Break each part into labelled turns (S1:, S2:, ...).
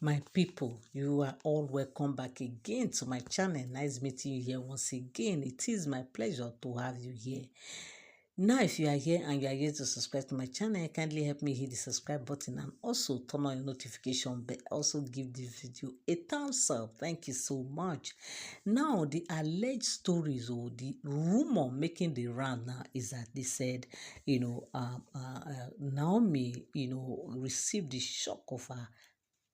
S1: My people, you are all welcome back again to my channel. Nice meeting you here once again. It is my pleasure to have you here. Now, if you are here and you are here to subscribe to my channel, kindly help me hit the subscribe button and also turn on your notification bell. Also give this video a thumbs up. Thank you so much. Now, the alleged stories or the rumor making the round now is that they said, Naomi, received the shock of her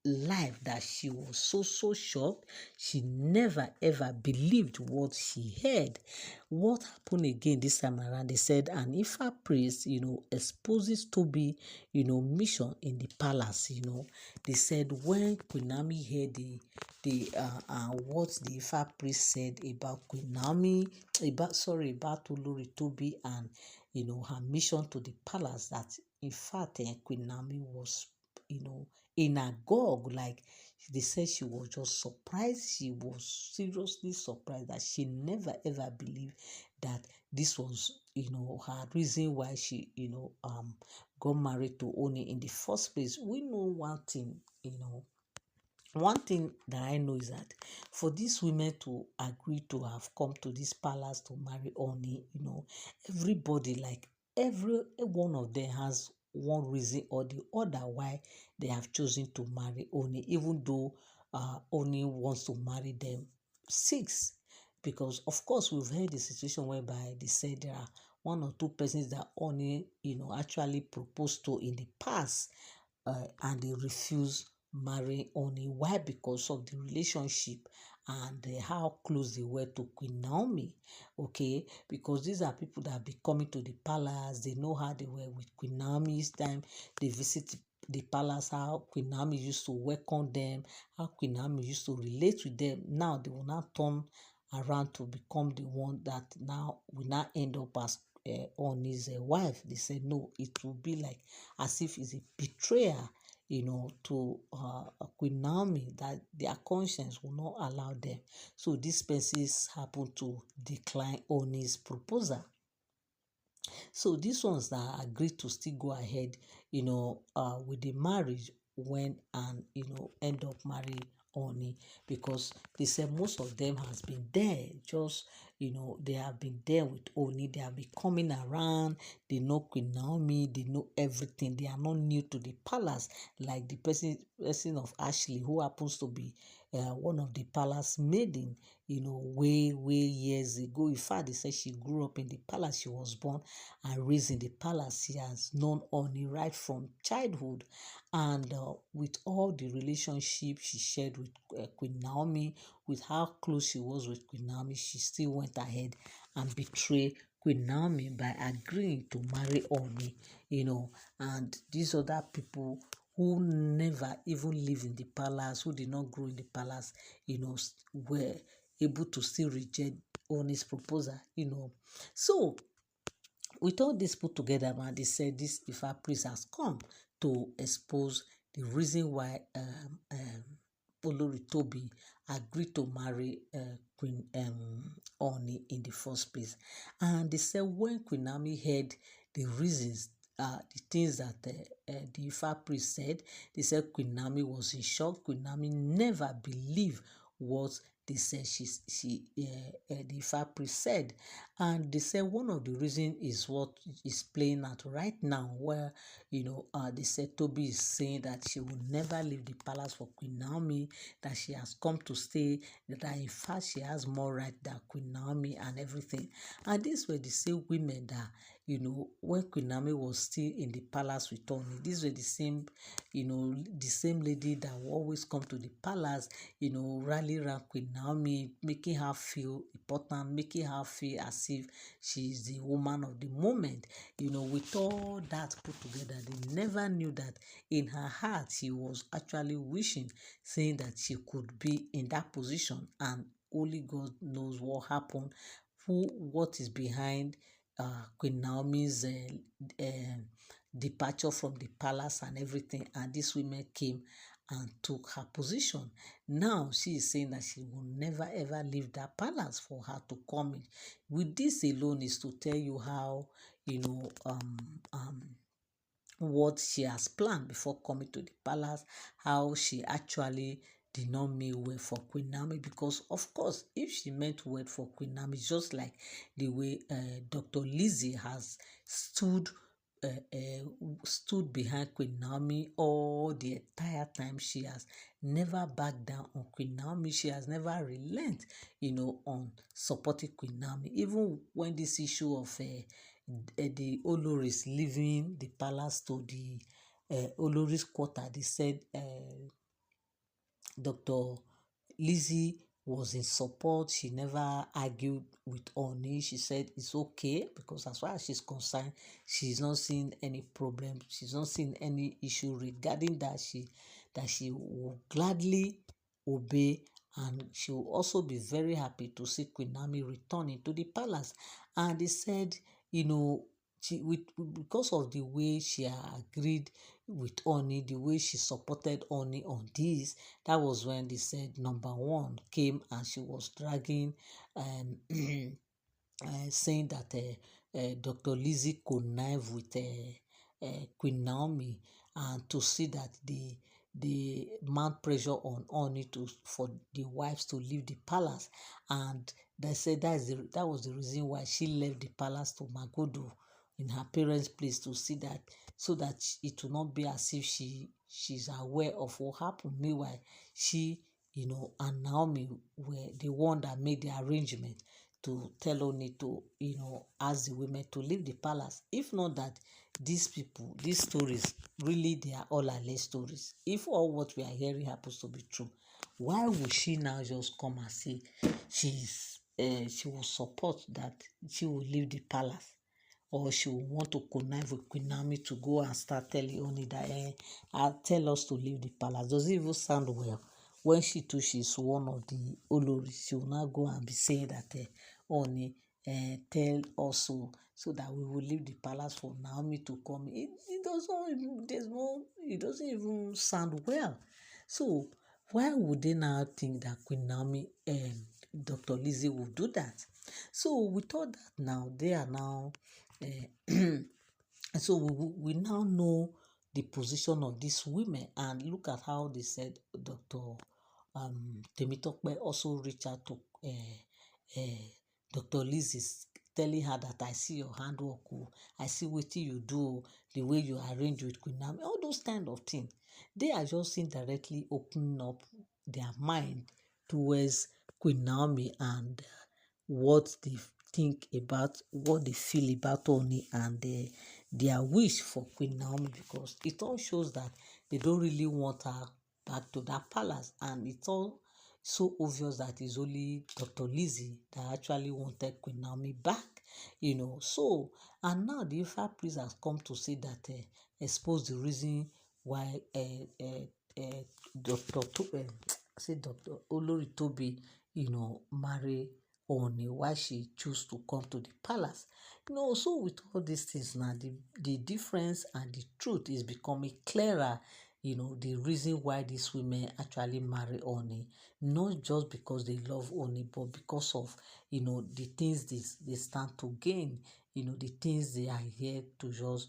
S1: life, that she was so shocked. She never ever believed what she heard. What happened again this time around? They said an Ifa priest, exposes Tobi, mission in the palace. They said when Queen Naomi heard what the Ifa priest said about Queen Naomi, about Olori Tobi and her mission to the palace, that in fact Queen Naomi was in agog. Like, they said she was just surprised. She was seriously surprised that she never ever believed that this was her reason why she got married to Ooni in the first place. We know one thing that I know is that for these women to agree to have come to this palace to marry Ooni, everybody, like every one of them, has one reason or the other why they have chosen to marry Ooni, even though Ooni wants to marry them six. Because of course we've heard the situation whereby they said there are one or two persons that Ooni actually proposed to in the past, and they refuse marry Ooni. Why? Because of the relationship and how close they were to Queen Naomi. Okay, because these are people that have been coming to the palace. They know how they were with Queen Naomi's time. They visit the palace, how Queen Naomi used to welcome them, how Queen Naomi used to relate with them. Now they will not turn around to become the one that now will not end up as Ooni's wife. They said no, it will be like as if it's a betrayal, to Queen Naomi, that their conscience will not allow them. So these persons happen to decline Ooni's proposal. So these ones that agreed to still go ahead, with the marriage, went and end up marrying Ooni, because they said most of them has been there. Just they have been there with Ooni. They have been coming around. They know Queen Naomi. They know everything. They are not new to the palace like the person of Ashley, who happens to be one of the palace maiden. Way years ago. In fact, they said she grew up in the palace. She was born and raised in the palace. She has known Ooni right from childhood, and with all the relationship she shared with Queen Naomi, with how close she was with Queen Naomi, she still went ahead and betrayed Queen Naomi by agreeing to marry Ooni. And these other people who never even lived in the palace, who did not grow in the palace, were able to still reject Ooni's proposal. So with all this put together, man, they said this Ifa priest has come to expose the reason why Olori Tobi agreed to marry Queen Ooni in the first place. And they said when Queen Naomi heard the reasons, the things that the Ifa priest said, they said Queen Naomi was in shock. Queen Naomi never believed what they said the Ifa priest said. And they said one of the reasons is what is playing out right now, where they said Tobi is saying that she will never leave the palace for Queen Naomi, that she has come to stay, that in fact she has more right than Queen Naomi and everything. And these were the same women that when Queen Naomi was still in the palace with Ooni, these were the same lady that will always come to the palace, rally around Queen Naomi, making her feel important, making her feel as if she is the woman of the moment. With all that put together, they never knew that in her heart she was actually wishing, saying that she could be in that position, and only God knows what happened, what is behind Queen Naomi's departure from the palace and everything. And these women came and took her position. Now she is saying that she will never ever leave that palace for her to come in. With this alone is to tell you how what she has planned before coming to the palace, how she actually did not mean well for Queen Naomi, because of course if she meant well for Queen Naomi, just like the way Dr. Lizzie has stood stood behind Queen Naomi all the entire time. She has never backed down on Queen Naomi. She has never relent, on supporting Queen Naomi. Even when this issue of the Oloris leaving the palace to the Oloris quarter, they said Dr. Lizzie was in support. She never argued with Ooni. She said it's okay because as far as she's concerned, she's not seeing any problem. She's not seeing any issue regarding that. She will gladly obey, and she will also be very happy to see Queen Naomi returning to the palace. And they said, because of the way she agreed with Ooni, the way she supported Ooni on this, that was when they said number one came and she was dragging, saying that Dr. Lizzie connived with Queen Naomi, and to see that the mount pressure on Ooni for the wives to leave the palace, and they said that was the reason why she left the palace to Magodo in her parents' place, to see that, so that it will not be as if she's aware of what happened. Meanwhile, she, and Naomi were the one that made the arrangement to tell Oni to, ask the women to leave the palace. If not that, these people, these stories, really they are all alleged stories. If all what we are hearing happens to be true, why would she now just come and say she will support that she will leave the palace? Or she will want to connive with Queen Naomi to go and start telling Oni that tell us to leave the palace. Does it even sound well? When she too, she's one of the Olori, she will not go and be saying that Oni tell us so that we will leave the palace for Naomi to come. It doesn't. It doesn't even sound well. So why would they now think that Queen Naomi and Dr. Lizzie will do that? So we thought that now they are now. So we now know the position of these women, and look at how they said Dr. Temitope also reached out to Dr. Liz, is telling her that I see your handwork, I see what you do, the way you arrange with Queen Naomi, all those kind of things. They are just indirectly opening up their mind towards Queen Naomi, and what they think about, what they feel about Oni, and their wish for Queen Naomi, because it all shows that they don't really want her back to that palace, and it's all so obvious that it's only Dr. Lizzie that actually wanted Queen Naomi back, So, and now the Ifa priest has come to say that expose the reason why Dr. Olori Tobi, marry Ooni, why she choose to come to the palace. So with all these things now, the difference and the truth is becoming clearer. The reason why these women actually marry Ooni, not just because they love Ooni, but because of, the things they stand to gain, the things they are here to just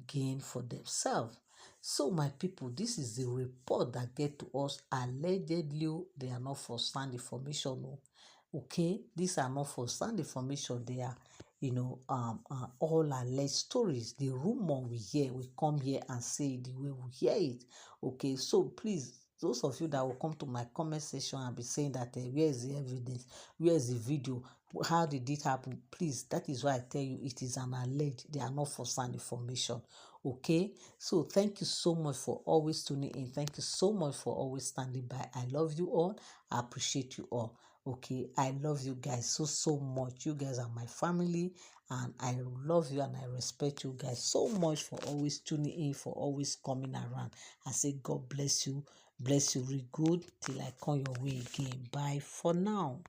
S1: gain for themselves. So my people, this is the report that get to us. Allegedly, they are not for sound information. Okay, these are not for sound information. They are, all alleged stories. The rumor we hear, we come here and say it the way we hear it. Okay, so please, those of you that will come to my comment section and be saying that where is the evidence, where is the video, how did it happen? Please, that is why I tell you it is an alleged. They are not for sound information. Okay, so thank you so much for always tuning in. Thank you so much for always standing by. I love you all. I appreciate you all. Okay, I love you guys so much. You guys are my family, and I love you and I respect you guys so much for always tuning in, for always coming around. I say God bless you really good till I come your way again. Bye for now.